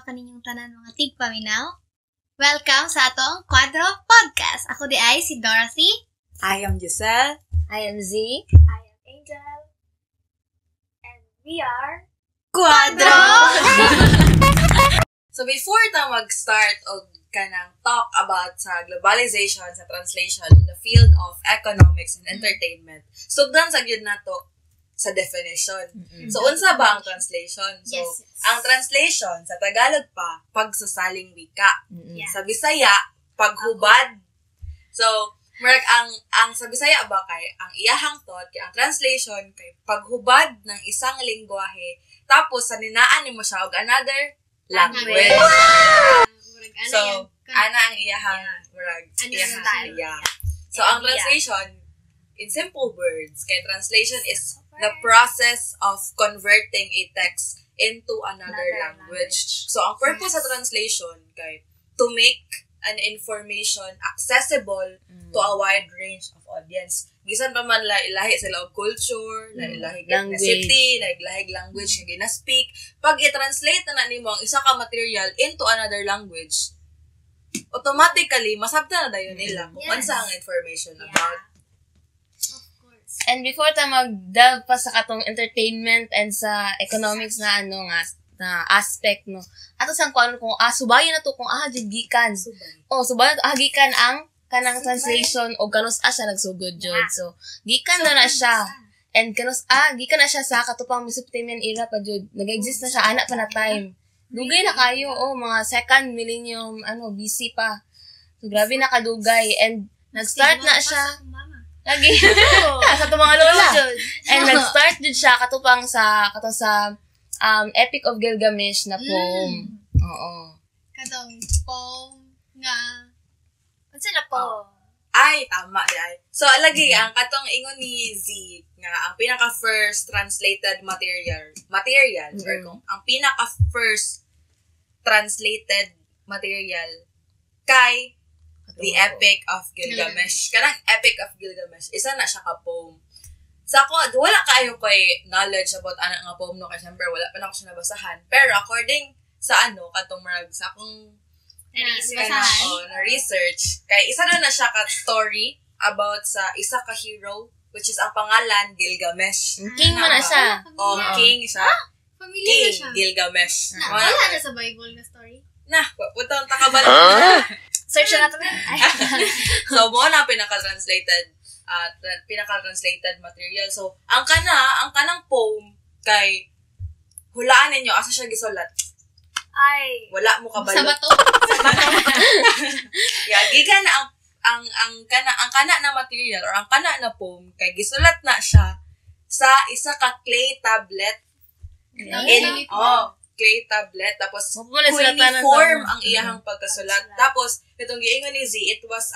kaninyong tanan mga tigpaminaw. Welcome sa atong Quadro Podcast. Ako di ay si Dorothy. I am Giselle. I am Z. I am Angel. And we are Quadro! So before ta mag-start og kanang talk about sa globalization, sa translation in the field of economics and entertainment, sugdan sa gyud nato sa definition. So unsa ba ang translation? So Yes. ang translation sa Tagalog pa pagsasaling wika. Yeah. Sa Bisaya paghubad. So murag ang sa Bisaya ba kay ang iyahang thought kay ang translation kay paghubad ng isang lengguwahe tapos sa ninaan nimo siya og another language. So ana ang iyahang murag iyahang style. yeah. So ang translation in simple words kay translation is the process of converting a text into another language. So ang purpose sa translation kay to make an information accessible to a wide range of audience. Bisan pa man lahi sila og culture, lahi ethnicity, lahi language nga gina-speak. Pag i-translate na nimo ang isa ka material into another language, automatically masabtan na dayon nila kung unsa ang information about. And before ta mag-delve pa sa katong entertainment and sa economics na na aspect, no. Ato sang kuan kung subayon na to kung jud gikan. Subayon na to gikan ang kanang translation o kanus siya nagsugod jud. So gikan na siya. And kanus gikan na siya sa katupang Mesopotamian era pa jud. Nag-exist na siya ana pa na time. Dugay na kayo mga second millennium BC pa. So grabe na kadugay and nag-start na siya. Lagi. Sa itong mga lola. And nag-start din siya katupang sa Epic of Gilgamesh na poem. Oo. Katong poem nga. Ano sila po? Ay, tama ay. So, lagi, ang katong ingon ni Z, nga, ang pinaka-first translated material, or kung ang pinaka-first translated material kay The Epic of Gilgamesh. Kanang Epic of Gilgamesh, isa na siya ka-poem. Sa ako, wala kayo kay knowledge about anak nga poem, no? Kasi syempre, wala pa na ako siya nabasahan. Pero according sa katong marag, sa akong na-research, kay isa na siya ka-story about sa isa ka-hero, which is ang pangalan, Gilgamesh. King mo na siya. King siya. Familiar na siya. Gilgamesh. Wala na sa Bible na story. Putang takabala. Search na natin. So, mo na pinaka-translated material. So, ang kanang poem kay hulaan ninyo asa siya gisulat. Ay. Wala mo kabalo. Sa bato. Gikan na ang kana na material or ang kana na poem kay gisulat na siya sa isa ka clay tablet. Clay tablet, tapos cuneiform ang iyahang pagkasulat. Tapos, itong giingon ni Z, it was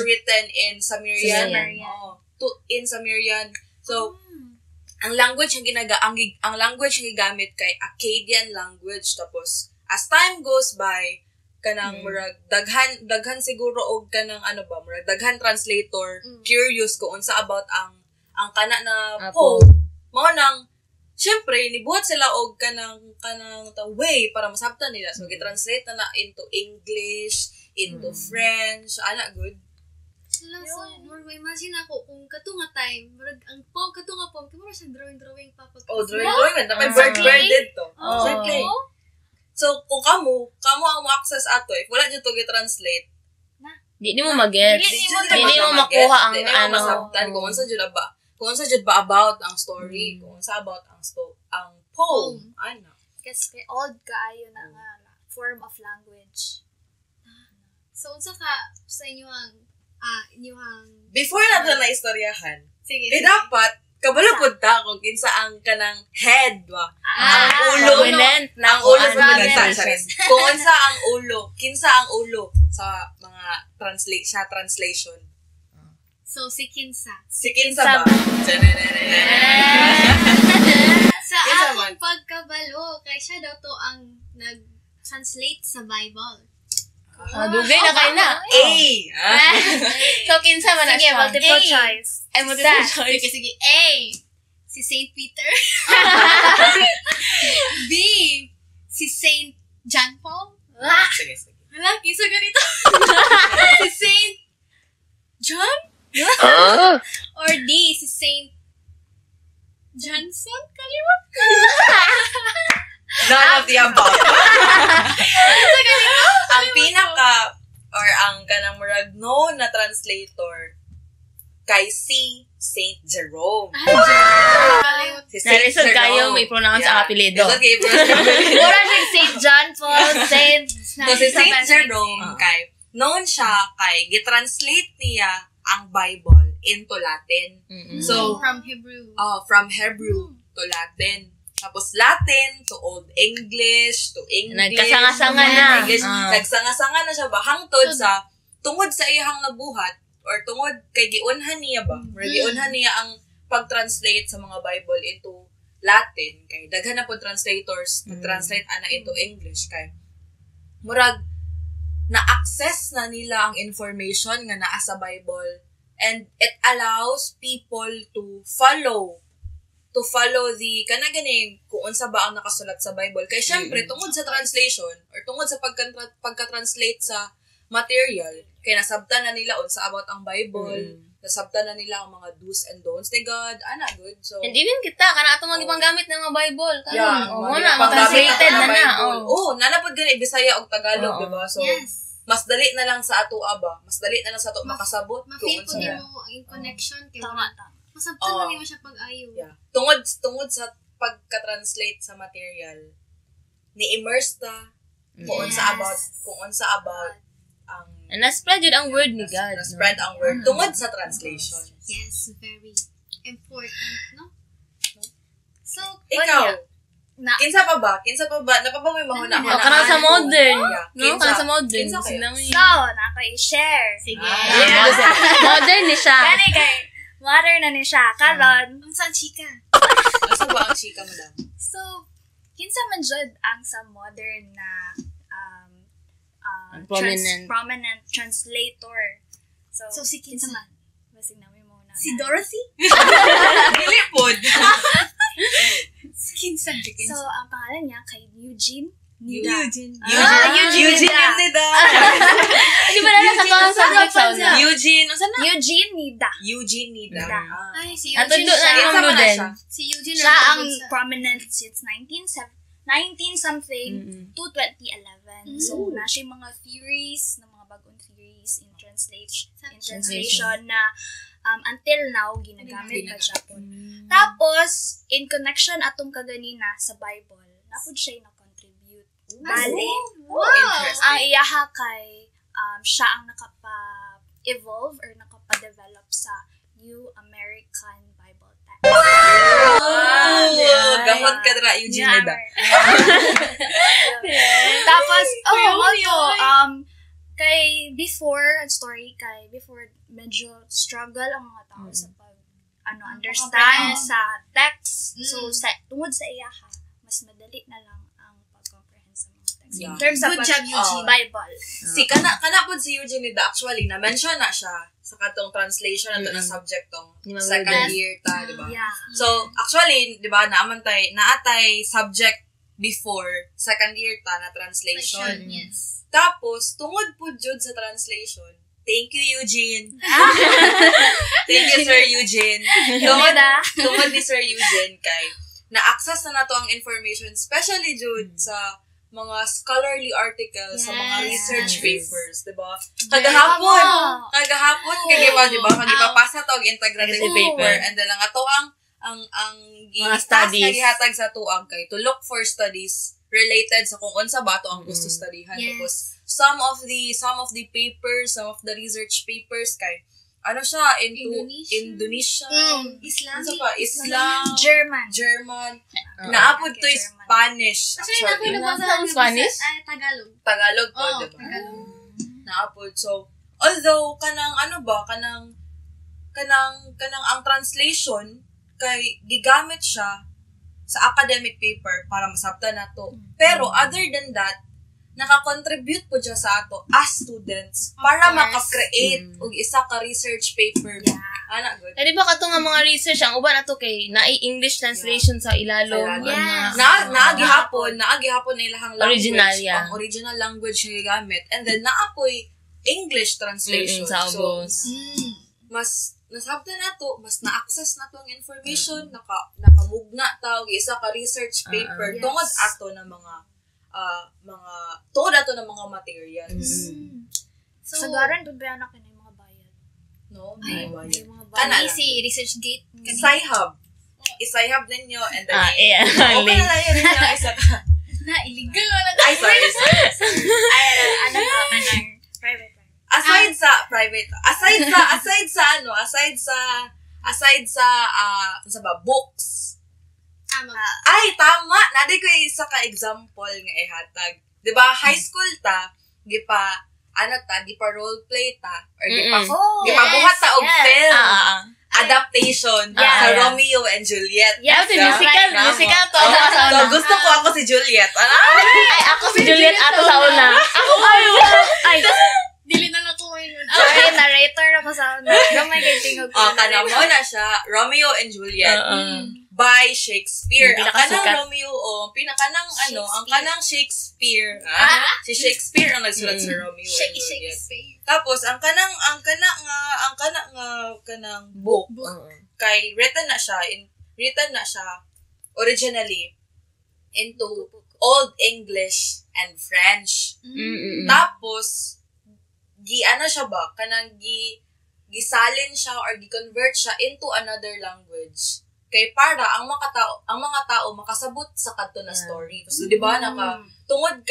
written in Sumerian. In Sumerian. So, ang language ang language nga gigamit kay Akkadian language. Tapos, as time goes by, kanang murag daghan siguro og kanang murag daghan translator curious kung unsa about ang kana na poem. Mao nang siyempre, nibuhat sila og kanang way para masabtan nila. So, gitranslate na into English, into French, good. So, imagine ako, kung katunga time, ang katunga poem, kaya mo siyang drawing papag. Drawing. May bird dito. So, kung kamo ang mo-access ato, if wala dito gitranslate, di mo mag-get. Di mo makuha ang masabtan kung unsa jud ba. Kung unsa jud ba about ang story, kung unsa about ang poem, Kasi old kaayo na nga form of language. So, unsa ka sa inyong before natin na istoryahan, sige. Dapat kabalupod ta kung kinsa ang kanang head ba. Ang ulo ang ulo kung unsa ang ulo, kinsa ang ulo sa mga translation. So, si Kinsa. Si Kinsa ba? Sa akong pagkabalo, kay siya daw to ang nag-translate sa Bible. Dugay na kayo na. So, Kinsa man na siya. Multiple choice. Multiple choice. Sige. A. Si Saint Peter. B. si Saint John Paul. Sige. Wala, kisa ganito. Si Saint John? Or D, si Saint Johnson? Kaliwat ko. None of the above. Ang pinaka, or ang kanang murag known na translator, kay si Saint Jerome. Kaliwat. Si Saint Narisod kayo, may pronounce ang apelido. Mura siya St. John Paul, Saint. So, si Saint Jerome, kay, known siya kay, gitranslate niya ang Bible into Latin. So, From Hebrew. From Hebrew to Latin. Tapos Latin to Old English to English. Nagkasanga-sanga na. Nagsanga-sanga na siya ba? Hangtod sa, tungod sa iyang nabuhat, or tungod kay giunhan niya ba? Or giunhan niya ang pag-translate sa mga Bible into Latin. Kay daghan na po translators, nag-translate ana into English. Kay murag, na-access na nila ang information nga naa sa Bible, and it allows people to follow the kanaganing kung unsa ba ang nakasulat sa Bible. Kay syempre tungod sa translation or tungod sa pagka-translate sa material, kay nasabtan na nila unsa about ang Bible, nasabtan na nila ang mga do's and don'ts ni God, ana good. So And even kita, kana ato magipanggamit ng mga Bible. yeah, Translated na na. Nanapod gani Bisaya og Tagalog, diba? So Yes. mas dali na lang sa ato aba. Mas dali na lang sa ato makasabot. Ma-feel ko kung din unsa. mo in connection. Kaya Tama. masabtan na mo siya pag-ayo. Yeah. Tungod sa pagka-translate sa material, ni-immerse ta kung unsa about ang And na-spread yun ang word ni God. na-spread ang word tungod sa translation. Yes, very important, no? So, Ikaw, Na, kinsa pa ba? Napapamay mahuna. Kana sa modern. Yeah. No? Kana sa modern. Kinsa kayo? Sila may- so, naka-i-share. sige. Modern ni siya. Kani kay, modern na ni siya. Karon, Saan chika? Asa ba ang chika, madam? so, kinsa man jud ang sa modern na prominent translator. So So, si kinsa man? Basig na mo na. Si Dorothy? Dili pod. Si kinsa? So, ang pangalan niya kay Eugene Eugene. Eugene Nida. Di ba na sa subject sound na? Eugene, unsa na? Eugene Nida. Eugene Nida. Nida. Ay, si Atundo Eugene na siya. yung Kinsa man na Luden. siya? Si Eugene Siya ang sa- prominent since 19-something to 2011. So, na siya yung mga theories, ng mga bagong theories in translation na until now, ginagamit pa siya po. Tapos, in connection atong kaganina sa Bible, napod siya yung na-contribute. Bale, Interesting. ang iyaha kay siya ang nakapa-evolve or nakapa-develop sa New American Bible Text. Gamot ka dra, Eugene Nida. Tapos, kay before medyo struggle ang mga tao sa understand sa text. So, tungod sa iyaha, mas madali na lang ang pag-comprehend sa mga text. Yeah. In terms of Good job, Eugene. Bible. Si kana pod si Eugene Nida, actually na-mention na siya sa katong translation nato ng subject tong Ni Ma'am second Lourdes. year ta, di ba? Yeah. So, actually, di ba, naatay subject before second year ta na translation. Yes. Tapos, tungod po jud sa translation, thank you, Eugene. Thank you, Sir Eugene. Tungod ni Sir Eugene kay na-access na nato ang information, especially jud sa mga scholarly articles, sa mga research papers, di ba? Kagahapon, kaya ba, di ba? Kagipapasa to ang integrated paper, and then ang ato ang Mga studies. gihatag sa tuang kay to look for studies related sa kung unsa ba to ang gusto studyhan. Yes. Tapos some of the papers, some of the research papers kay ano siya into Indonesia. Ano pa? Islam, German. Naapod to is German. Spanish. Actually, Actually, nabasa lang Spanish? Ay, Tagalog. Tagalog po, Oh, diba? Tagalog. Naapod. So, although kanang ang translation kay gigamit siya sa academic paper para masabtan nato. Pero other than that, naka-contribute po siya sa ato as students para course. maka-create og isa ka research paper Ana good. Di ba kato nga mga research, ang uban ato kay na-English translation sa ilalom. Yes. Naagihapon na ilahang language. Original, yeah. Ang original language nga gamit. And then, naapoy English translation. Sa So, ubos. mas nasabtan na to, mas na-access na to ang information, nakamugna tawag, isa ka research paper, tungod ato ng mga materials. So, sagaran, doon ba anak yun yung mga bayad? No? Ay, bayad. yung mga Kani bayad. si ResearchGate. Sci-Hub. I-Sci-Hub ninyo, and then, Yeah. open na lang yun yung isa ka. Na, illegal na. Ay, sorry. Ay, ano ka, kanang private. Aside sa books. Ay, tama. Naday ko isa ka example nga ihatag. 'Di ba, high school ta, gipa roleplay ta or gipabuhat ta og film. Adaptation sa Romeo and Juliet. Yeah, musical to. So, gusto ko ako si Juliet. Ay, ako si Juliet ato sa una. Ako ay. Dili na lang ko yun. Sorry, narrator ako sa una. Gamay kay tingog ko. Kana mo na siya, Romeo and Juliet. By Shakespeare. Ang kanang Romeo, ang kanang Shakespeare. Si Shakespeare ang nagsulat sa Romeo and Juliet. Tapos, ang kanang book, kay written na siya originally into Old English and French. Tapos, gisalin siya or gi-convert siya into another language. Kay para ang mga tao makasabot sa kadto na story. So, di ba, tungod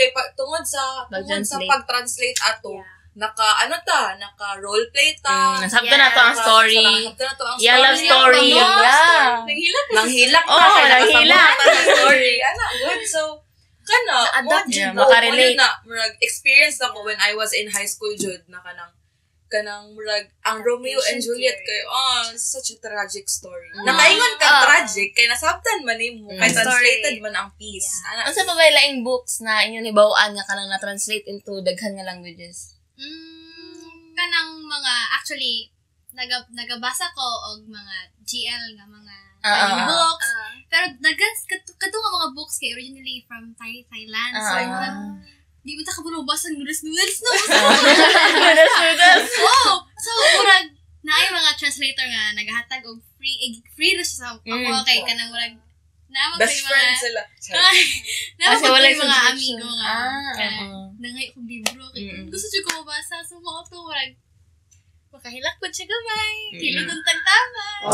sa pag-translate ato, naka-roleplay ta. Nasabta na to ang story. Yeah, love story. Yeah. Nanghilak ta. Nanghilak. Story. Good. So, makarelate. Experience na ko when I was in high school, Jud, na ang Romeo and Juliet kay, such a tragic story. Nakaingon kang tragic, kay nasabtan man mo, kay translated man ang piece. Ano sa pabaylaing books na inyo nibawaan nga kanang na-translate into daghan nga languages? Kanang mga, actually, nagabasa ko og mga GL nga mga books. Pero kadto nga mga books kay originally from Thailand. So, di ba ta kabulubas ang noodles, no? So, murag, naay mga translator nga, naghahatag og free na siya sa ako, kay kanang murag, best friends sila. Naman ko yung mga amigo nga. Nangay kong libro. Gusto siya ko mabasa. So, mga ito, murag, makahilak po siya gamay. Kiludong tagtama.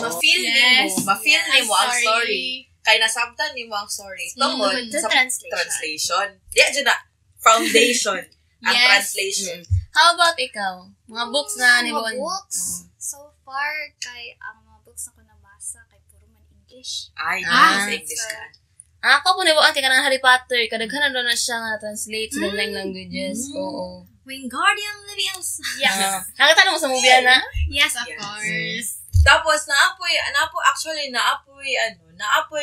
Ma-feel ni mo ang story. Kaya nasabtan ni mo ang story. Tungod sa translation. Diyan dyan na, foundation ang translation. How about ikaw? Mga books na nibawaan mo? So far, kay ang mga books na ko nabasa, kay puro man English. Sa English ka. Ako po nibawaan kay kanang Harry Potter. Kadaghanan doon na siya nga translate sa dalang languages. Oo. Wingardium Leviosa. Yeah. Nakita mo sa movie na? Yes, of course. Tapos, naapoy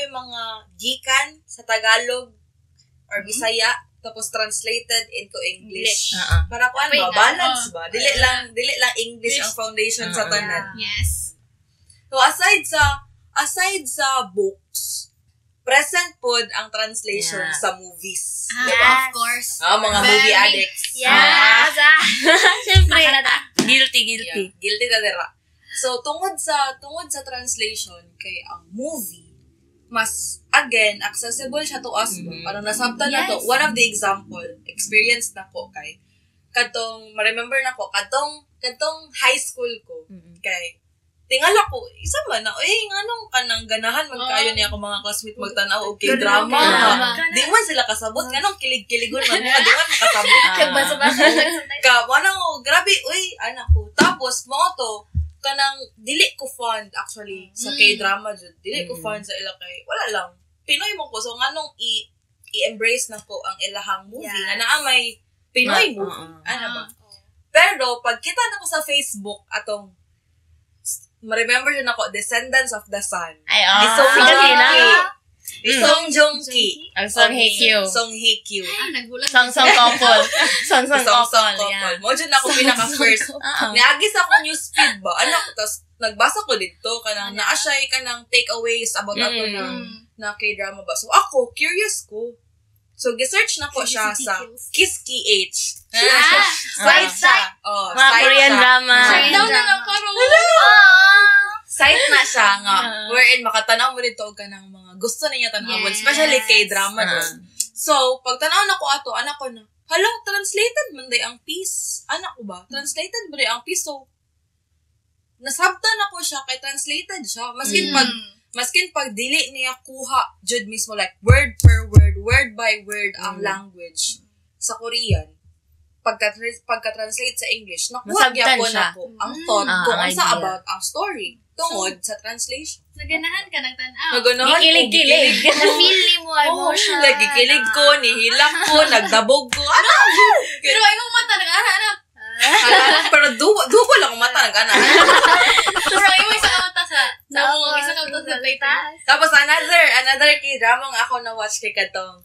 mga gikan sa Tagalog or Bisaya, tapos translated into English. Para ko balance ba? Dili lang English ang foundation sa tanan. Yes. So, aside sa books, present pod ang translation sa movies. Of course. Mga movie addicts. Yes. Siyempre. Guilty. Guilty na dira. So, tungod sa translation, kay ang movie, mas, again, accessible siya to us. Parang nasabtan na to. One of the example, experience na ko kay, ma-remember na ko, katong high school ko, kay, tingala ko, isa man na, nganong kanang ganahan, magkayo niya ako mga classmate magtanaw, okay, drama. Di man sila kasabot, nganong kilig-kiligon man, di man makasabot. Grabe, anak ko. Tapos, mga to, kanang dili ko fond actually sa K-drama jud. Dili ko fond sa ila kay wala lang. Pinoy mo ko so nganong i-embrace na ko ang ilahang movie nga naa may Pinoy movie. Ba? Pero pag kita na ko sa Facebook atong ma-remember yun ako Descendants of the Sun. Ay, so Song Joong-ki. Ang Song Hye-kyo. Song Hye-kyo. Ay, nagulat. Song couple. Song couple. Couple. Mo dyan ako pinaka-first. Niagis ako newsfeed ba? Tapos nagbasa ko dito, kanang naasay ka ng takeaways about ato na K-drama ba. So ako, curious ko. So, gisearch na ko siya sa Kiss-ki-H. Site siya. Mga Korean drama. Site daw na lang parang site na siya nga. Wherein makatanaw mo dito ka ng mga gusto niya tanawon. Especially K-drama doon. So, pag tanaw na ko ato, anak ko na, hala, translated man day ang piece. Anak ko ba? Translated ba day ang piece? So, nasabta na ko siya kay translated siya. Maskin pag dili niya kuha jud mismo like word per word, word by word ang language sa Korean. Pagka-translate sa English, nakuha gyapon ako ang thought kung ano about ang story tungod sa translation. Naganahan ka ng tanaw. Naganahan ko. Kilig. Na-feel mo emotion. Nagikilig ko, nihilak ko, nagdabog ko. Pero ay mong mata nag-ana. Pero dugo lang ang mata nag-ana. Pero ay mo isang mata sa playtime. Tapos another K-drama nga ako na-watch kay katong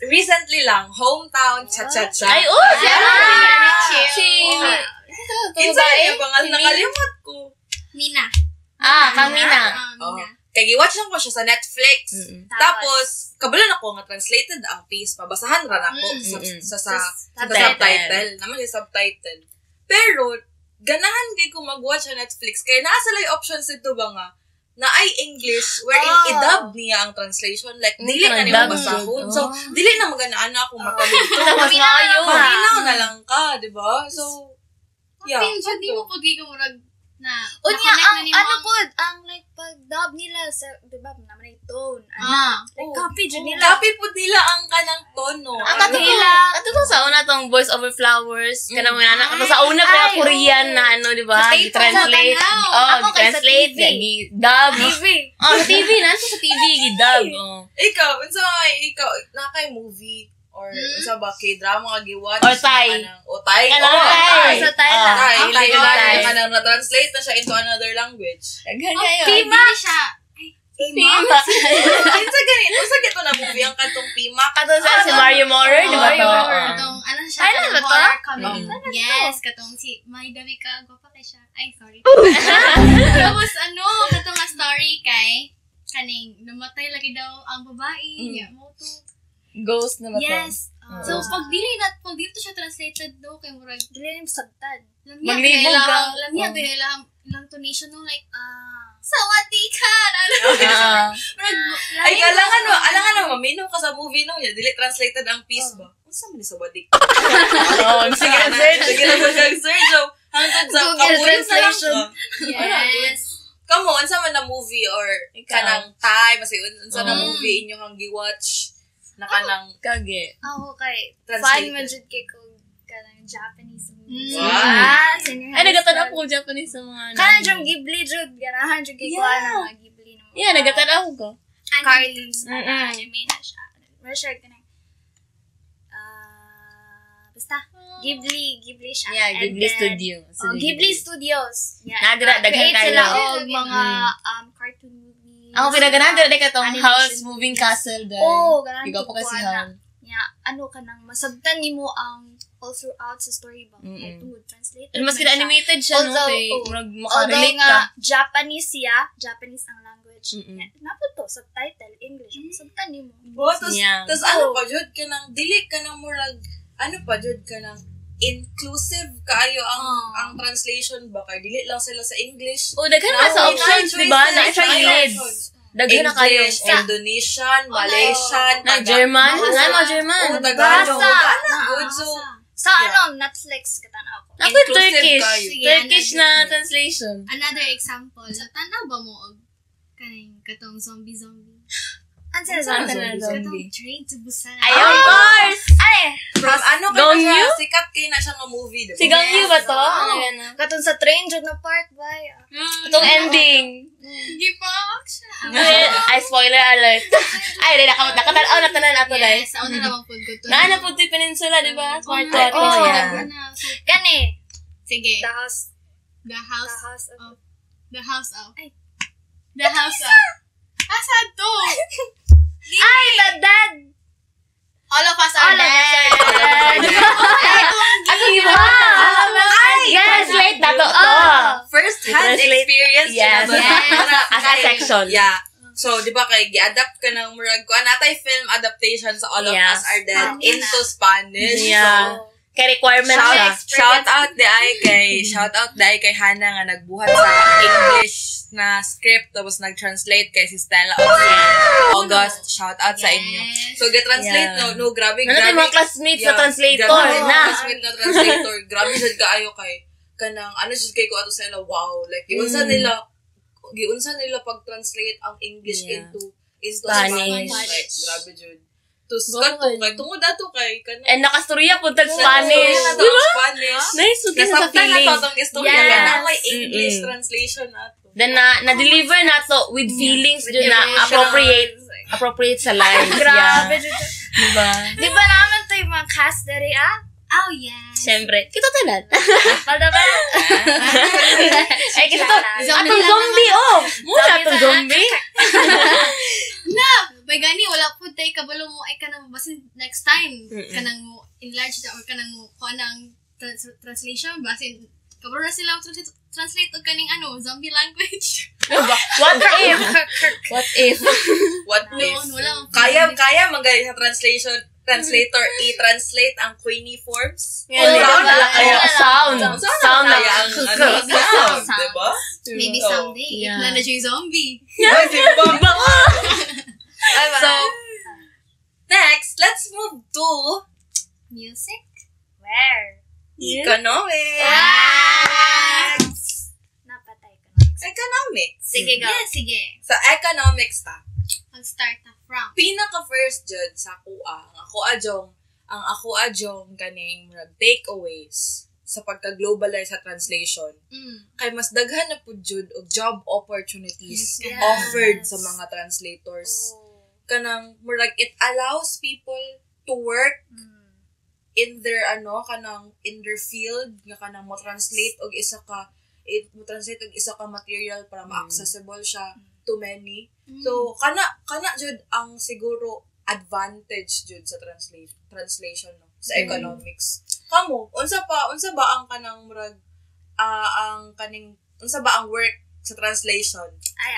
recently lang, Hometown Cha-Cha-Cha. Ay, Kinsa niya pangalan, nakalimot ko. Mina. Kamina. Kaya i-watch lang ko siya sa Netflix. Tapos, kabalan ako nga translated ang piece. Pabasahan rin ako sa subtitle. Naman yung subtitle. Pero, ganahan kay kung mag-watch sa Netflix. Kaya nasa lang options ito ba nga, na ay English, wherein i-dub niya ang translation. Like, dili na niya mabasahon. So, dili na maganaan ako makalito. Paminaw na lang ka, di ba? So, yeah. Pinjad, di mo pag murag na unya ang like pag dub nila sa di ba naman yung tone like copy jud nila copy po nila ang kanang tono ato ko sa una tong Voice Over Flowers kanang mga anak ato sa una kaya Korean na ano di ba i-translate translate gi-dub TV na sa TV gi-dub ikaw na kay movie or sa ba K-drama ka giwatch or Thai sa Thai Thai kanang na-translate na siya into another language Pima siya Pima kinsa ganito sa gito na movie ang katong Pima katong si Mario Morer di ba to katong ano siya horror comedy yes katong si May Davika gwapa kay siya ay sorry tapos katong story kay kaning namatay lagi daw ang babae mo to ghost na ba to? Yes. So, pag dito siya translated do, kay murag, dili yung sabtad. Maglibog ka. Lamya, ilang tonation no, like, sawati ka! Ay, alangan mo, minum ka sa movie no, dili translated ang piece ba? Masa mo ni sawati ka? Sige na search. So, hangtod sa translation. Yes. Kamo, unsa man na movie or kanang Thai, masay unsa na movie inyo kang giwatch? Nakanang kage. Okay. Fun man jud kay ko kanang Japanese movies. Ay nagatanaw ko Japanese sa mga kanang jung Ghibli jud ganahan jud kay ko ana Ghibli na. Yeah, nagatanaw ko. Cartoons anime na siya. Measure kanang basta Ghibli siya. Yeah, Ghibli Studio. Ghibli Studios. Nagra daghang sila og mga cartoon movies. Ako pinaganahan dito ka tong Howl's Moving Castle dahil. Ganahan Ikaw po kasi Howl. Kanang masabtan nimo ang all throughout sa story ba? Tungod translated. Mas animated siya no kay makarelate ka. Japanese ang language. Napo to subtitle English. Masabtan nimo. Tas ano pa jud kanang dili ka nang murag pa jud kanang inclusive kaayo ang translation ba kay dili lang sila sa English daghan na sa options di ba na English daghan na kayo Indonesian Malaysian German German sa Netflix katanaw ko ako Turkish na translation another example tanaw ba mo og kaning katong zombie Answer zombie. Train to Busan. Ay, of course! Ay! From Gong Yu? Sikat kayo na siya ng movie, diba? Si Gong Yu ba to? Katong sa train, jud na part ba? Itong ending. Hindi pa siya. Ay, spoiler alert. Ay, nakatanaw na tanan ato dahil. Yes, ako na naman po ko to. Naana po ito peninsula, di ba? Kwarto ato. Kani. Sige. The house of. Asa to? Ay, the dad! All of us are dead. Ako iba! Yes, wait, nato to. First-hand experience. Yes. As a section. Yeah. So, di ba kay gi-adapt ka ng murag ko, natay film adaptation sa All of Us Are Dead into Spanish. Yeah. So, kay requirement siya. shout out di ay kay Hana nga nagbuhat sa English na script tapos nag-translate kay si Stella August. Shout out sa inyo. So, get-translate no, grabe. Ano mga classmates na translator na? Classmate na translator. Grabe siya kaayo kay kanang, ano siya kay ko ato sa ila, wow. Like, giunsa nila pag-translate ang English into Spanish. Like, grabe jud. Tus kato kay tungod ato kay kanang. And nakastorya po tag Spanish. Spanish. Nice, okay sa feeling. Na may English translation ato. Then na-deliver na to with feelings dun na appropriate sa life. Grabe. Diba? Di ba naman to yung mga cast dari Oh, yes. Siyempre, kita tanan. Palda ba? Ay, kita to. Atong zombie, Muna atong zombie. May gani, wala po tayo kabalo mo ay kanang basin next time. Kanang mo enlarge or kanang mo kuha ng translation. Basin, kabalo na sila translate og kaning zombie language. What if? What if? Kaya magaling sa translator i-translate ang Queenie forms. Sound na ang sound, diba? Maybe someday, if na siya zombie. So, next, let's move to music. Where? Economics. Napatay ka. Economics. Sige, go. Yeah, sige. Sa economics Mag-start na from. Pinaka-first jud sa ang ako adjong kaning takeaways sa pagka-globalize sa translation. Kay mas daghan na pud jud og job opportunities offered sa mga translators. Kanang murag it allows people to work in their in their field nga kanang mo-translate og isa ka material para ma-accessible siya to many. So kana jud ang siguro advantage jud sa translation no sa economics. Kamo unsa ba ang kanang murag unsa ba ang work sa translation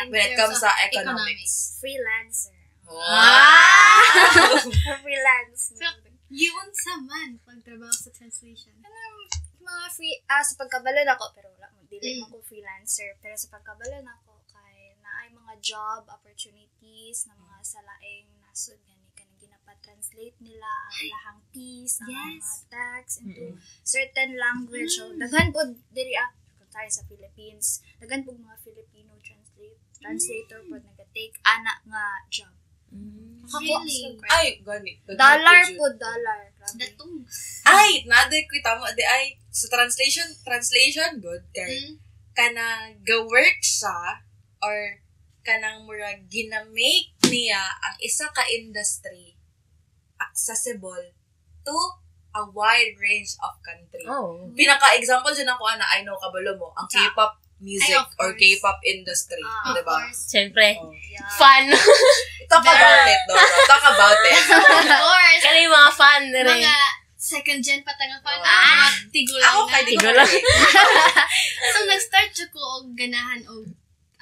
when it comes sa economics? Freelancer. Wow! Freelance. So, yun sa man pagtrabaho sa translation. Mga sa pagkabalon ako, pero wala mo, dili mo ko freelancer, pero sa pagkabalon ako, kay naay mga job opportunities na mga salaing nasod gani kanang ginapa-translate nila ang lahang piece, ang mga text into certain language. So, daghan po diri kung tayo sa Philippines, daghan po mga Filipino translator po nag-take anak nga job. Really? Ay, gani. Dollar. Datong. Ay, naday ko tama di ay sa translation good kay kana ga-work siya or kanang murag ginamake niya ang isa ka industry accessible to a wide range of country. Pinaka-example dyan ako I know kabalo mo ang K-pop music or K-pop industry, diba? Siyempre. Fun. Talk about it, Dora. Talk about it. Of course. Kaya mga fan na rin. Mga second gen patang fan. Mga tigulang Ako kay tigulang. So, nag-start ko og ganahan og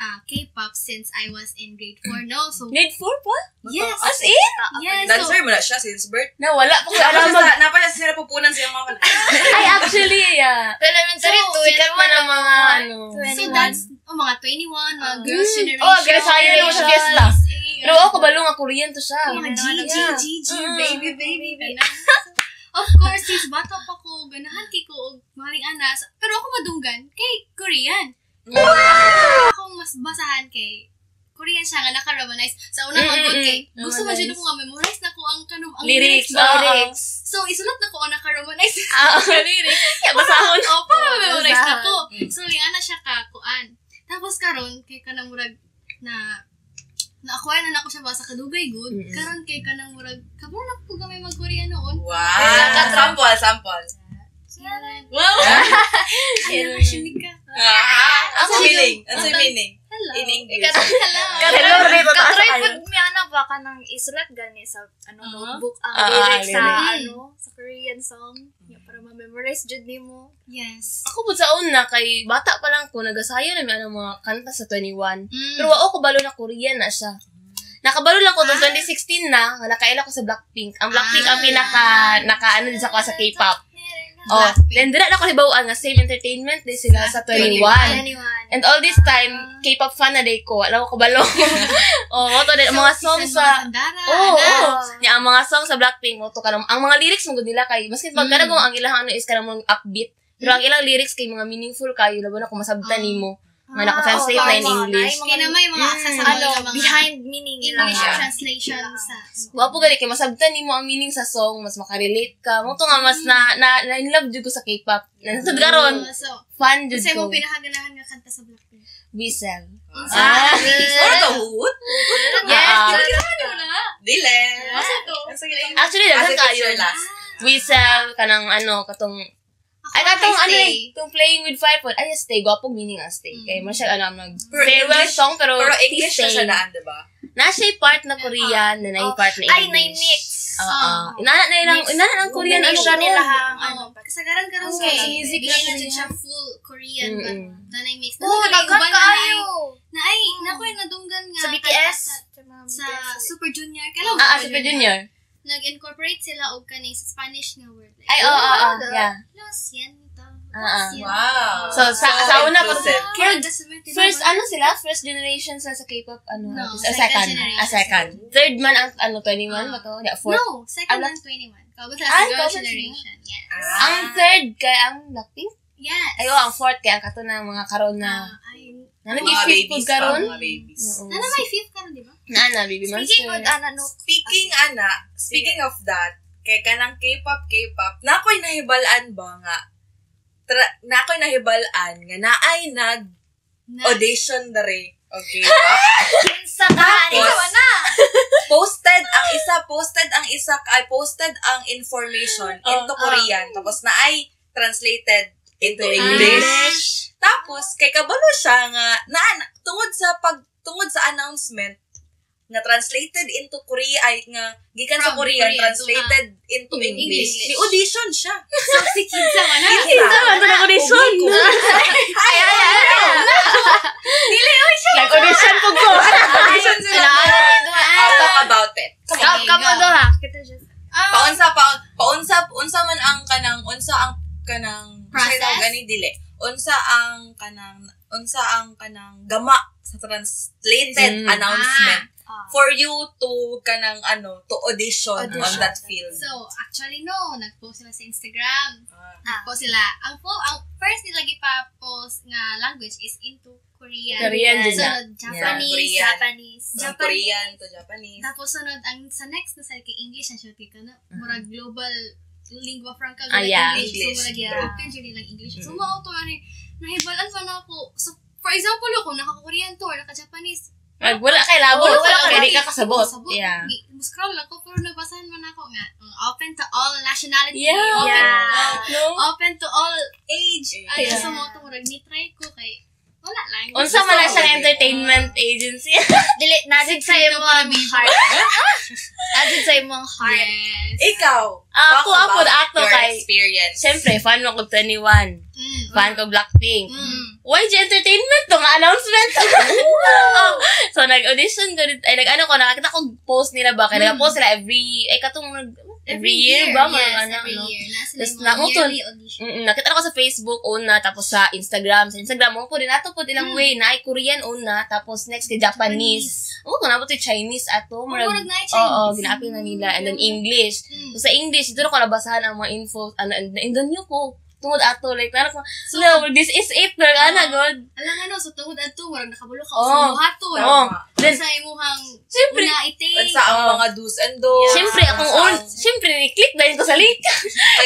K-pop since I was in grade 4, no? So, Grade 4 pa? yes. As in? Yes. Dancer mo na siya since birth. Wala pa ko alam. Napa siya sila pupunan siya mga Ay, actually, Elementary, sikat pa ng mga, So, that's, mga 21, mga girls' generation. Ganasayo na mo sa fiesta. Pero ako, kabalo nga, Korean to siya. Mga G, baby. Of course, since bata pa ko, ganahan kay ko og maring anas. Pero ako madunggan kay Korean. Akong mas basahan kay Korean siya nga naka-romanize. Sa unang magod kay, gusto man dyan ko nga memorize na ko ang lyrics. So, isulat na ko ang naka-romanize. Lyrics. Basahon. Memorize na ko. So, liyan na siya kakuan. Tapos karon kay kanang murag na-acquire na ako siya ba sa kadugay good. Karon kay kanang murag, kabalo na po gamay mag-Korean noon. Wow! Sample. Wow! Ano ba siya ka? Ano meaning? Hello. In English. Hello. Hello, rito taas Katry kayo. po niya na ba ka nang isulat gani sa notebook ang lyrics sa Korean song para ma-memorize jud nimo. Yes. Ako po sa una, kay bata pa lang ko, nagasayo na mga kanta sa 21. Pero ako kabalo na Korean na siya. Nakabalo lang ko noong 2016 na, nakaila ko sa Blackpink. Ang Blackpink ang naka din sa K-pop. Then dira na ko hibawaan nga same entertainment din sila sa 21. And all this time, K-pop fan na day ko. Wala ko kabalo. Moto din mga songs sa ang mga songs sa Blackpink moto kanang ang mga lyrics mo gud nila kay maski pagkara mo ang ilang is kanang upbeat. Pero ang ilang lyrics kay mga meaningful kayo labo na kung masabtan nimo. May naka-translate na in English. Kaya naman yung mga accessible na mga behind meaning English translation sa... Wapo gali, kaya masabtan mo ang meaning sa song, mas makarelate ka. Moto nga, mas na-in-love dyan ko sa K-pop. Nasad karon fan dyan ko. Kasi mo pinakaganahan nga kanta sa Blackpink. Whistle. Ano to? Hoot? Yes, pinakaganahan mo na. Dile. Actually, dagan kayo. Whistle, kanang katong ay, itong Playing with Fire po. Ay, stay. Gwapong meaning ang stay. Kaya masyag, farewell song, pero English na siya daan, diba? Nasa part na Korean, na part na English. Ay, na-mix. Inana ng Korean, siya nila kasagaran ka rin sa music na siya full Korean, but na-mix. Nagagad kayo. Nadunggan nga. Sa BTS? Sa Super Junior. Super Junior. Nag-incorporate sila og kanay sa Spanish nga word. Ay, yeah. Lo siento. Wow. So, sa una ko, first first generation sa K-pop, second. Third man ang 21 ba to? Fourth? No, second ang 21. Kabot sa girl generation. Yes. Ang third kay ang Blackpink? Yes. Ay, ang fourth kay ang kato na mga karon na nag-fifth food karon? Mga babies. May fifth karon, di ba? Baby monster. Speaking of that, kay kanang K-pop, nakoy nahibalaan ba nga, nakoy nahibalaan nga naay nag-audition dere. Okay, Kinsa ka? posted ang information into Korean, tapos naay translated into English. Tapos, kay kabalo siya nga, tungod sa announcement, nga translated into Korea, ay nga, gikan sa Korean, translated into English. Ni audition siya. So, si Kinsa man na. Kinsa man na audition. Nag-audition po ko. Audition sila. I'll talk about it. Come on, ha? Paunsa man ang kanang process gani dili. Unsa ang kanang gama sa translated announcement for you to to audition on that field. So, actually nag-post sila sa Instagram. Nag-post sila. Ang first nila gipa-post nga language is into Korean. So, Japanese. From Korean to Japanese. Tapos sunod sa next na sa English na siya murag global lingua franca English. So, murag open siya nilang English. So, mauto nahibalan pa na ako. So, for example, ako naka-Korean to or naka-Japanese. Wala kay labo. Kaya di ka kasabot. Yeah. Scroll lang ko, pero nabasahan man ako nga. Open to all nationality. Open to all age. Ay, sa mga murag ni-try ko kay wala lang. Unsa man na siyang entertainment agency. Dili, nadid sa imong heart. Nadid sa imong heart. Yes. Ikaw, Ako your kay experience. Siyempre, fan mo ko 21. Fan ko Blackpink. YG Entertainment to nga announcement. So, nag-audition ko dito. Ay, nakakita ko post nila ba? Kaya nag-post sila every year ba? Every year. Nasa yearly Nakita ko sa Facebook una, tapos sa Instagram. Sa Instagram, mo po din ato po ilang way na ay Korean una, tapos next kay Japanese. Kung nabot yung Chinese ato. Murag na Chinese. Ginapin na nila. And then English. So, sa English, dito ko nabasahan ang mga info. Indan nyo ko. Tungod ato, like, this is it, pero God. Alam so tungod ato, murag nakabulo ka sa buhaton. Then, sa imuhang una-iting. Sa ang mga do's and don'ts. Siyempre, click na yun ko sa link.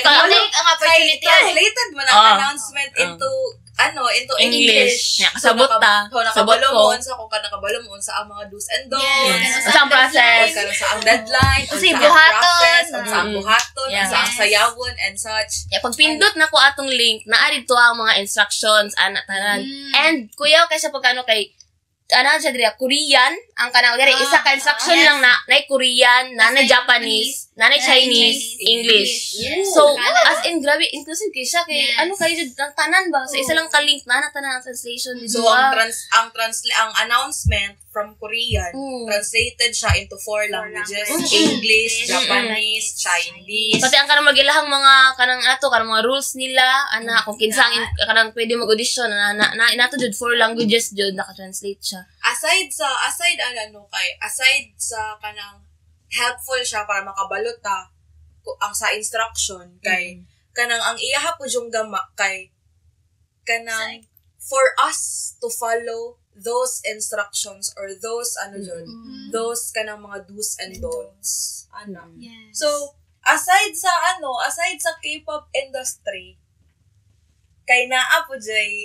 Ang opportunity. Translated mo ang announcement into English. Kasabot ta. Nakabalo mo, kung nakabalo mo sa ang mga do's and don'ts. Sa ang process. Sa ang deadline. Sa ang buhaton. Sa ang buhaton. Sa ang sayawon and such. Pag pindot na ko atong link, naarid to ang mga instructions, tanan. And, kuya, kaysa pagkano kay siya diri Korean ang kanang diri isa ka instruction lang na Korean, na Japanese, na Chinese, English. Yes. So as in grabe inclusive kay siya kay ano kayo jud ang tanan ba sa isa lang ka link na tanan ang translation dito. So ang announcement from Korean translated siya into 4 languages: English, Japanese, Chinese. Pati ang kanang magilahang mga kanang mga rules nila ana kung kinsa ang kanang pwede mag-audition na nato jud 4 languages jud naka-translate siya. Aside sa kanang helpful siya para makabalot ta ang sa instruction kay kanang ang iyaha po yung gama kay kanang for us to follow those instructions or those those kanang mga do's and don'ts Yes. so aside sa K-pop industry kay naa po jay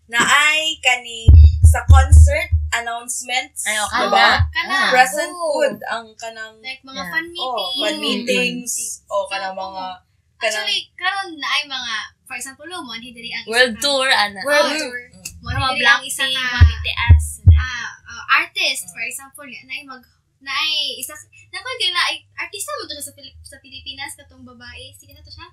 naay kani sa concert announcements, diba? Present food ang kanang like mga fan meetings. Fan meetings kanang mga actually karon na ay mga for example mo diri ang world tour World tour. Mga Blackpink, isa mga BTS. artist for example artista mo to siya sa Pilipinas katong babae sige na to siya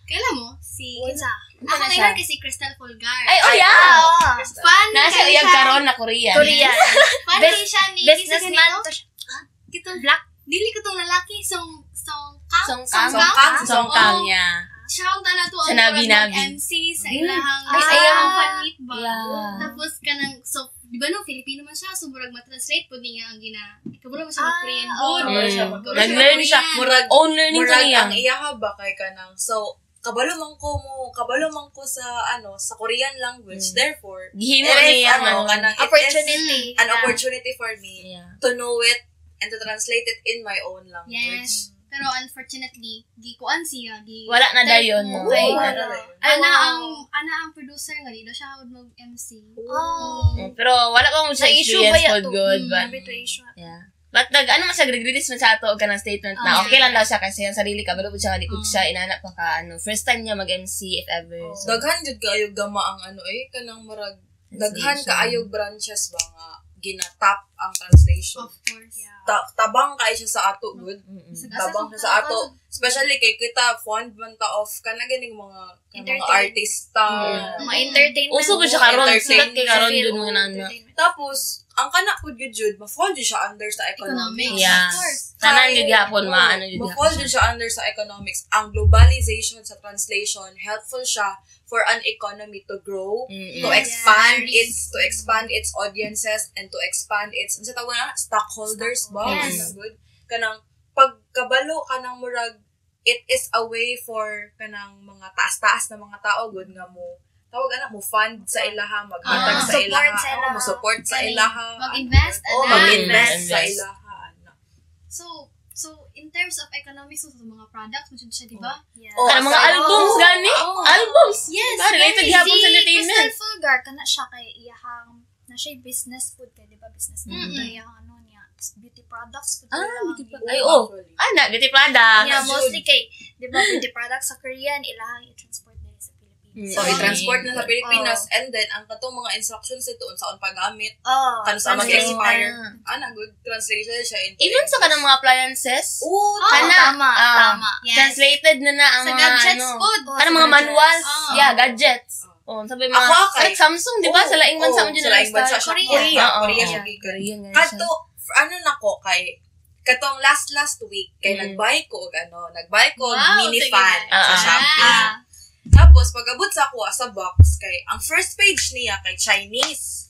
kailan mo si ako na si Crystal Fulgar fan na siya iyang karon na Korean fan siya ni businessman to siya kitong black dili katong lalaki Song Kang niya shout na to sa Nabi MC sa ilahang fan meet ba tapos kanang so di ba no Filipino man siya so murag ma-translate po niya ang kabalo mo siya Korean nag-learn siya murag own learning ko niya ang iyaha ba kay kanang so kabalo man ko sa sa Korean language therefore gihimo niya kanang opportunity an opportunity for me to know it and to translate it in my own language. Pero unfortunately, gikuan siya. Wala na dayon. Ana ang producer nga dito siya mag-MC. Pero wala pa mo siya experience good. But man siya release man sa ato og kanang statement na okay lang daw siya kasi ang sarili ka pero siya likod siya inana pa ka first time niya mag-MC if ever. Daghan jud kaayo gama ang kanang murag daghan kaayo branches ba nga ginatap ang translation. Of course. Tabang kay siya sa ato good. Tabang siya sa ato. Especially kay kita fond man ta of kana ganing mga artista, mga entertainment. Uso ko siya karon sikat kay karon jud mga nana. Tapos ang kana pud jud ma-fall jud siya under sa economics. Yeah. Of course. Tanan jud gihapon jud. Ma-fall jud siya under sa economics. Ang globalization sa translation helpful siya for an economy to grow, to expand its audiences and to expand its stockholders ba? Good. Kanang pagkabalo kanang murag it is a way for kanang mga taas-taas na mga tao good nga mo tawag mo fund sa ilaha maghatag sa ilaha mo support sa ilaha mag-invest sa ilaha So in terms of economics so mga products mo siya di ba? Kanang mga albums gani? Albums. Yes. Related gyapon sa entertainment. Crystal Fulgar kana siya kay iyahang na siya business food kay di ba business food iyahang niya beauty products food beauty products. Beauty products. Yeah, mostly kay di ba beauty products sa Korean ilahang i-transport nila sa Pilipinas. So i-transport na sa Pilipinas and then ang katong mga instructions ito unsaon paggamit kansa mag-expire good translation siya into even sa kanang mga appliances tama translated na ang sa mga gadgets food kanang mga manuals gadgets sabi mga Samsung di ba sa laing bansa mo sa Korea siya gikan kadto nako kay katong last week kay nag-buy ko mini fan sa Shopee. Tapos pag-abot sa ako sa box kay ang first page niya kay Chinese.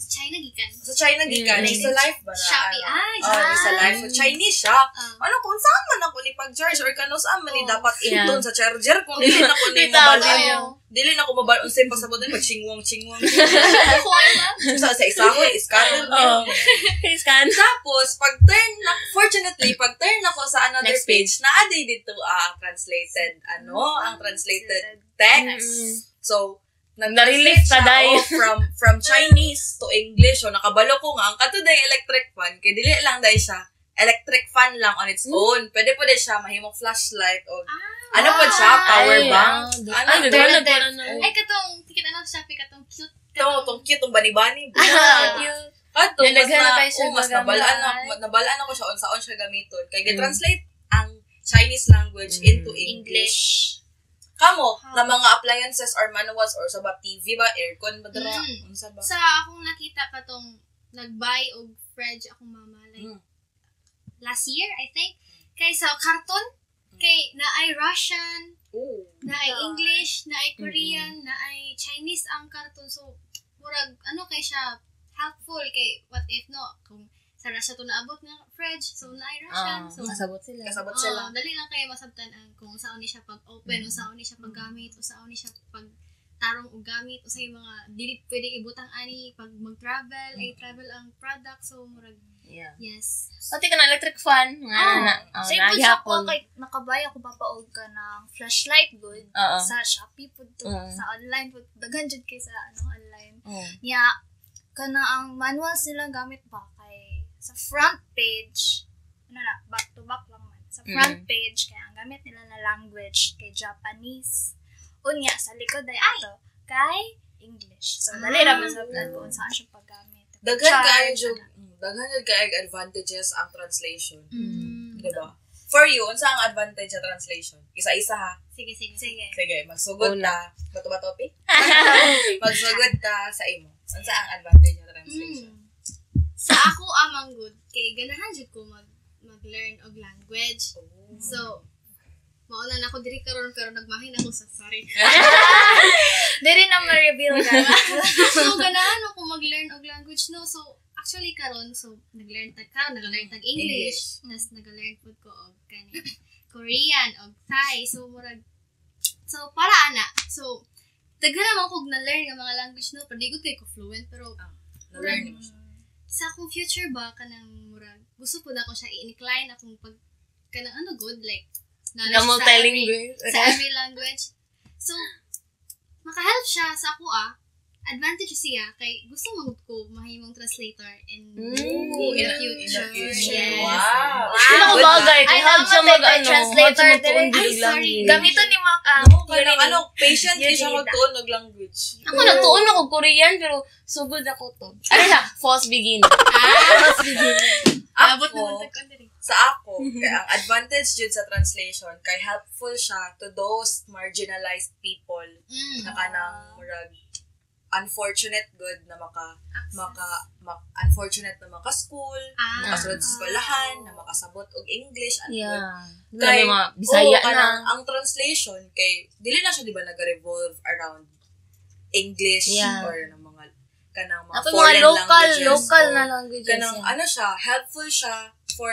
China gikan. Sa China gikan sa live ba na? Shopee sa live sa Chinese shop. Kung saan man ako ni pag-charge or kano saan man ni dapat inton sa charger kung dili na ko ni mabalo. Dili na ko mabalo unsay pasabot ni magchingwang. Sa isahon scanner scan. Tapos pag turn ako sa another Next page na aday dito ang translated ang translated text. So nag-release pa dai from Chinese to English. So nakabalo ko nga ang kato day electric fan kay dili lang dai siya electric fan lang on its own. Pwede po din siya mahimong flashlight o po siya power bank. Ay katong ticket Shopee katong cute tong cute tong bani-bani. Cute. Ato, nabalaan ako siya unsaon siya gamiton. Kay gi-translate ang Chinese language into English. Kamo, na mga appliances or manuals or sa ba TV ba, aircon ba dira, unsa ba? Sa akong nakita katong nag-buy og fridge akong mama like last year I think kay sa karton kay naay Russian, naay English, naay Korean, naay Chinese ang karton, so murag kay siya helpful kay what if kung sa Russia to naabot nga fridge, so naay Russian, so kasabot sila. Dali lang kayo masabtan ang kung saan ni siya pag-open, o saan ni siya paggamit, o saan ni siya pagtarong og gamit, o sa mga dili pwede ibutang ani pag mag-travel, ay travel ang product, so murag yes. Pati ka na electric fan. Same po siya po, kay nakabay ako papaog ka ng flashlight good sa Shopee po to, sa online po. Daghan dyan kay sa online. Kana ang manuals nila gamit pa kay sa front page, back to back lang man. Sa front page, kaya ang gamit nila na language kay Japanese. Unya, sa likod ay ato, kay English. So, dali naman sa kung saan siya paggamit. Daghan kaayog advantages ang translation. Diba? For you, unsa ang advantage sa translation? Isa-isa ha? Sige. Magsugod ta. Bato-bato, pi? Magsugod ta sa imo. Unsa ang advantage sa translation? Sa ako amang good, kay ganahan jud ko mag-learn og language. So, mauna na ako diri karon pero nagmahin ako sa sorry. Diri na ma-reveal ka. So, ganahan ako mag-learn og language, no? So, actually karon so nag-learn tag English, tas nag-learn pud ko og Korean og Thai, so murag para ana. So daghan naman kog na-learn nga mga language, no, pero di ko kay ko fluent, pero na-learn mo siya. Sa akong future ba kanang murag gusto pud ako siya i-incline akong pag kanang good like multilingual sa every language. So maka-help siya sa ako advantage siya kay gusto mo ko mahimong translator in the future. Yes. Wow. Ako bagay. Ay, siya translator. Sorry. Gamito ni Mac patient di siya magtuon ng language. Ako nagtuon ako Korean pero sugod ako to. Ano siya? False beginning. Abot naman ko diri. Sa ako, kay ang advantage jud sa translation kay helpful siya to those marginalized people na kanang murag unfortunate good na unfortunate na maka-school, makasulod sa eskwelahan, na makasabot og English and good. Kay mga Bisaya na. Ang translation kay dili na siya di ba nag-revolve around English or ng mga kanang mga foreign languages. Local na languages. Kanang siya, helpful siya for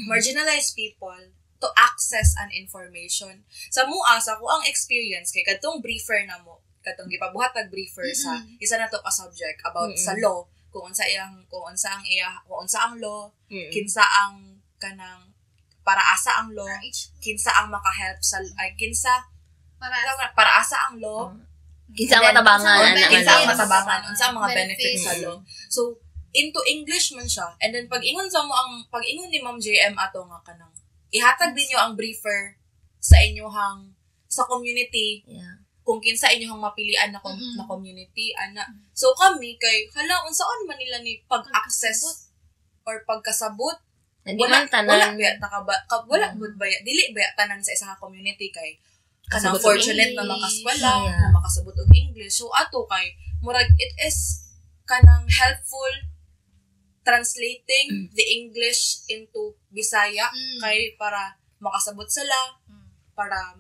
marginalized people to access an information. Sa ko ang experience kay kadtong briefer na mo katong gipabuhatag briefer sa isa na to ka subject about sa law, kung unsa ang law, kinsa ang kanang para asa ang law, kinsa ang maka-help sa para asa ang law, kinsa ang matabangan, unsa ang mga benefits sa law. So into English man siya, and then pag-ingon ni Ma'am JM ato nga kanang ihatag ninyo ang briefer sa inyohang sa community. Kung kinsa inyong mapilian na community, ana. So kami kay unsaon man nila ni pag-access or pagkasabot, wala gud ba dili ba tanan sa isa ka community kay kanang fortunate na makaskwela, na makasabot og English. So ato kay murag it is kanang helpful translating the English into Bisaya kay para makasabot sila, para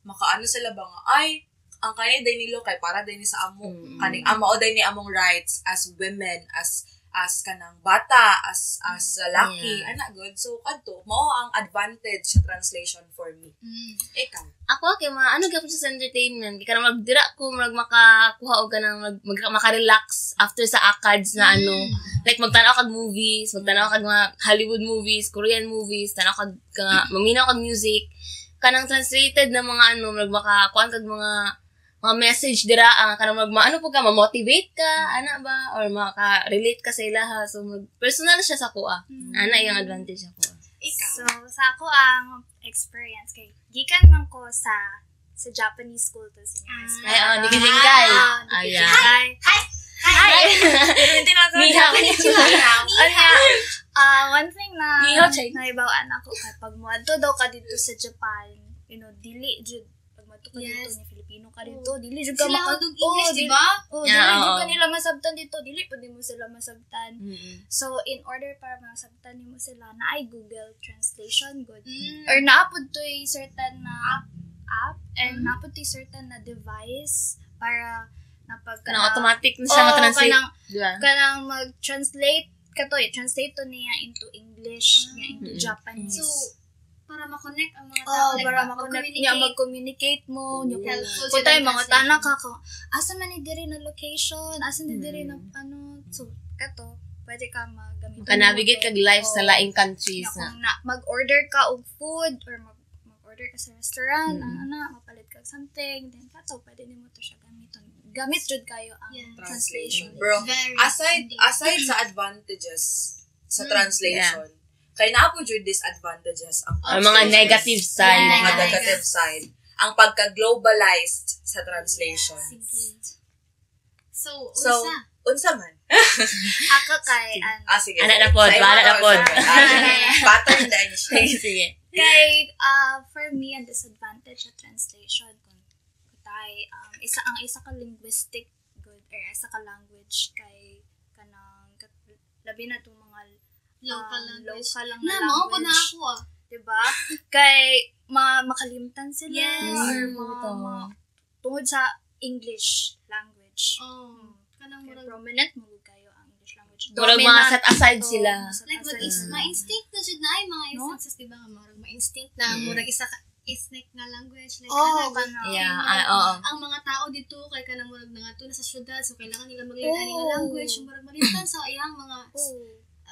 makaano sila ba nga ay ang kani day nilo kay para day ni sa amo kaning mao day ni among rights as women, as kanang bata, as lalaki, ana good. So kadto mao ang advantage sa translation for me. Ikaw ako kay gyapon sa entertainment kay kanang magdira ko makakuha og kanang maka-relax after sa ACADS na like magtanaw kag movies, magtanaw kag mga Hollywood movies, Korean movies, tanaw kag maminaw kag music, kanang translated na mga makakuan kag mga message dira kanang ma-motivate ka ana ba or maka-relate ka sa ilaha, so personal siya sa kuha. Ana yung advantage ako. So sa ako ang experience kay gikan man ko sa Japanese school to siya. Ay, nikijingkay. Hi! Pero hindi na ako. One thing na naibawaan ako kapag muadto daw ka dito sa Japan, dili jud pag muadto ka dito ni Filipino ka dito, dili jud ka English, di ba? Dili jud ka nila masabtan dito, dili pud mo sila masabtan. So in order para masabtan nimo sila, naay Google Translation good. Or naapod toy certain na app and naapod toy certain na device para kanang automatic na siya ma-translate. Kanang mag-translate translate to niya into English, niya into Japanese. So, para ma-connect ang mga tao. Para ma-connect niya, mag-communicate mo. Kung tayo mga tanak ako, asa man ni diri na location, asa ni diri na so, kato, pwede ka magamit. Ka-navigate kag live sa laing countries. Kung mag-order ka og food, or mag-order ka sa restaurant, mapalit ka something, then kato, pwede nimo to siya gamiton. Gamit jud kayo ang translation. Bro, aside sa advantages sa translation, kay na po jud disadvantages ang mga negative side. Mga negative side. Ang pagka-globalized sa translation. So, unsa man? Ako kay sige. Anak na pod. Pattern din siya. Sige. Kay, for me, ang disadvantage sa translation, ang isa ka linguistic good or isa ka language kay kanang labi na itong mga local lang na language. Na ako diba? Kay makalimtan sila or tungod sa English language. Kanang prominent mo kayo ang English language. Murag mga set aside sila. Like what is ma-instinct na jud na ay mga instances diba nga murag ma-instinct na murag isa ka ethnic na language like ang mga tao dito kay kanang murag na nga sa syudad so kailangan nila maglin ani nga language murag malimtan sa ilang mga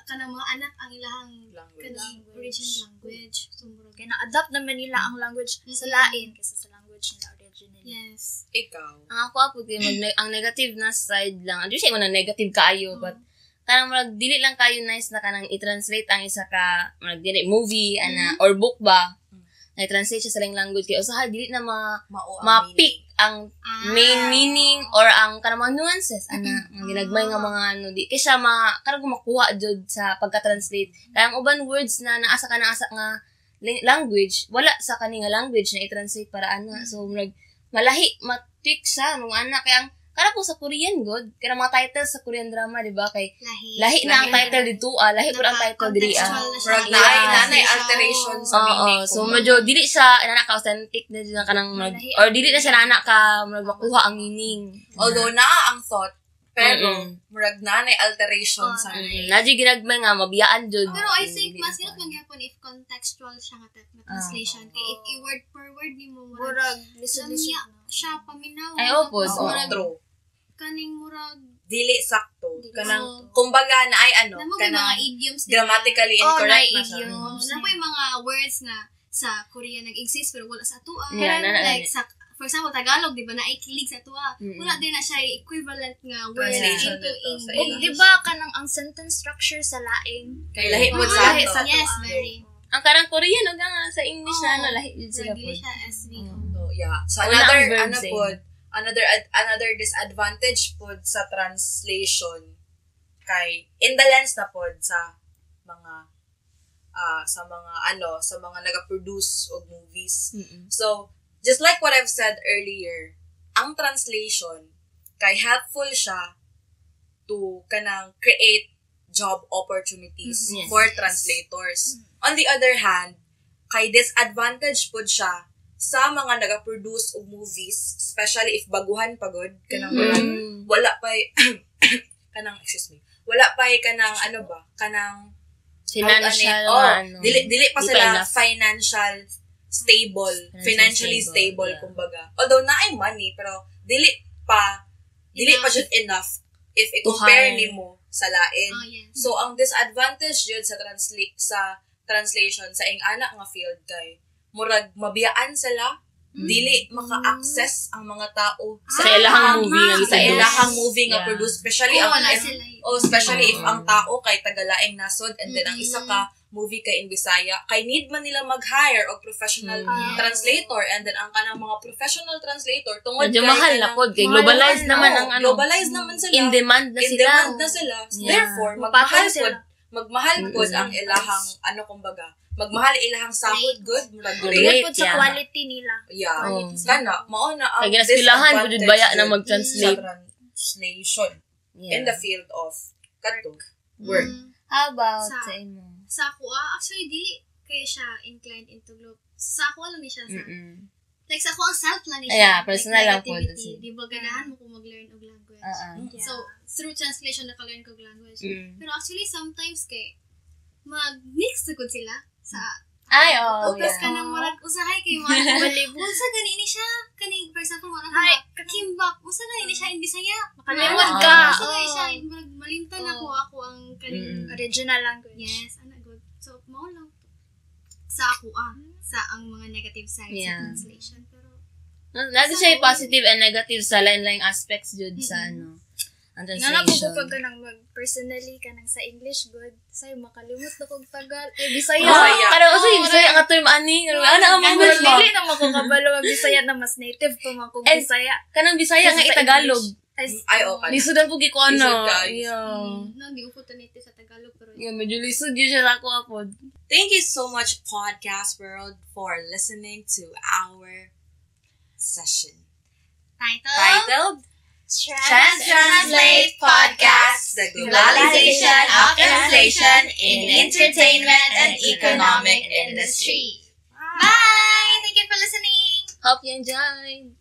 kanang mga anak ang ilahang kanang original language so murag kay na-adapt naman nila ang language sa lain kaysa sa language nila originally. Yes. Ikaw. Ang ako ang negative na side lang. Ando siya mo na negative kaayo but kanang murag dili lang kayo nice na kanang i-translate ang isa ka murag dili movie or book ba. Na-translate siya sa lang language kaya usaha dili na ma-pick ang main meaning or ang kanang mga nuances mga ginagmay nga mga di kay siya kanang makuha jud sa pagka-translate kaya ang uban words na naasa nga language wala sa kani nga language na i-translate para so malahi matik sa mga anak kaya ang kana po sa Korean god kaya mga titles sa Korean drama di ba kay lahi na ang title dito lahi pud ang title diri murag nanay alteration sa meaning so medyo dili siya ka authentic na kanang or dili na siya ka makuha ang meaning although ang thought pero murag nanay alteration sa meaning naji ginagmay nga mabiyaan jud pero I think mas yun man gyapon if contextual siya nga translation kay if i-word per word nimo murag lisod siya paminaw ay opos true kaning murag dili sakto kanang kumbaga na ay kanang mga idioms grammatically incorrect na siya na po yung mga words nga sa Korean nag-exist pero wala sa atua like sa for example Tagalog di ba na ikilig sa atua wala din na siya equivalent nga words into English di ba kanang ang sentence structure sa laing kay lahi mo sa yes very ang karang Korean nga sa English na lahi jud sila po so another disadvantage pod sa translation kay imbalance na pod sa mga naga-produce og movies. So just like what I've said earlier, ang translation kay helpful siya to kanang create job opportunities for translators. On the other hand, kay disadvantage pod siya sa mga naga-produce og movies, especially if baguhan pagod kanang wala pa kanang wala pa kanang kanang financial dili pa sila financially stable kumbaga. Although naay money pero dili pa jud enough if i-compare nimo sa lain. So ang disadvantage jud sa translation sa ing anak nga field kay murag mabiyaan sila dili maka-access ang mga tao sa ilahang movie nga produce especially if ang tao kay tagalaing nasod and then ang isa ka movie kay in Bisaya, kay need man nila mag-hire og professional translator, and then ang kanang mga professional translator tungod medyo mahal na pod kay globalized naman ang globalized naman sila, in demand na sila. Therefore magmahal pod ang ilahang kumbaga magmahal ilahang sahod good rate sa quality nila. Kana mao na ang disadvantage gud baya na mag-translate translation in the field of katong work. How about sa imo? Sa ako, actually, dili kaya siya inclined into globe. Sa ako lang ni siya sa... Like, sa ako ang self lang ni siya. Yeah, personal lang po. Di ba ganahan mo kung mag-learn og language. So, through translation, naka-learn ko language. Pero actually, sometimes kay mag-mix na good sila sa... Tapos ka nang marag usahay kay mga balibo. Usa ganini siya. Kaning, for example, marag kimbak. Usa ganini siya in Bisaya. Makalimod ka. Usa ganini siya. Malimtan ako ang kaning original language. Yes, good. So, mao lang sa ako sa ang mga negative sides sa translation. Pero lagi siya positive and negative sa lain-laing aspects jud sa ang translation. Nga ka nang personally ka nang sa English good, say makalimot na kog Tagal. Bisaya. Pero usay Bisaya nga toy maani. Ana ang mga dili na makakabalo ang Bisaya na mas native pa man kog Bisaya. Kanang Bisaya nga Tagalog. Lisod po ko ano. Hindi ko po native sa Tagalog pero medyo lisod yun siya sa ako apod. Thank you so much, Podcast World, for listening to our session. Titled Translate Podcast, the globalization of translation in entertainment and economic industry. Bye! Thank you for listening. Hope you enjoyed.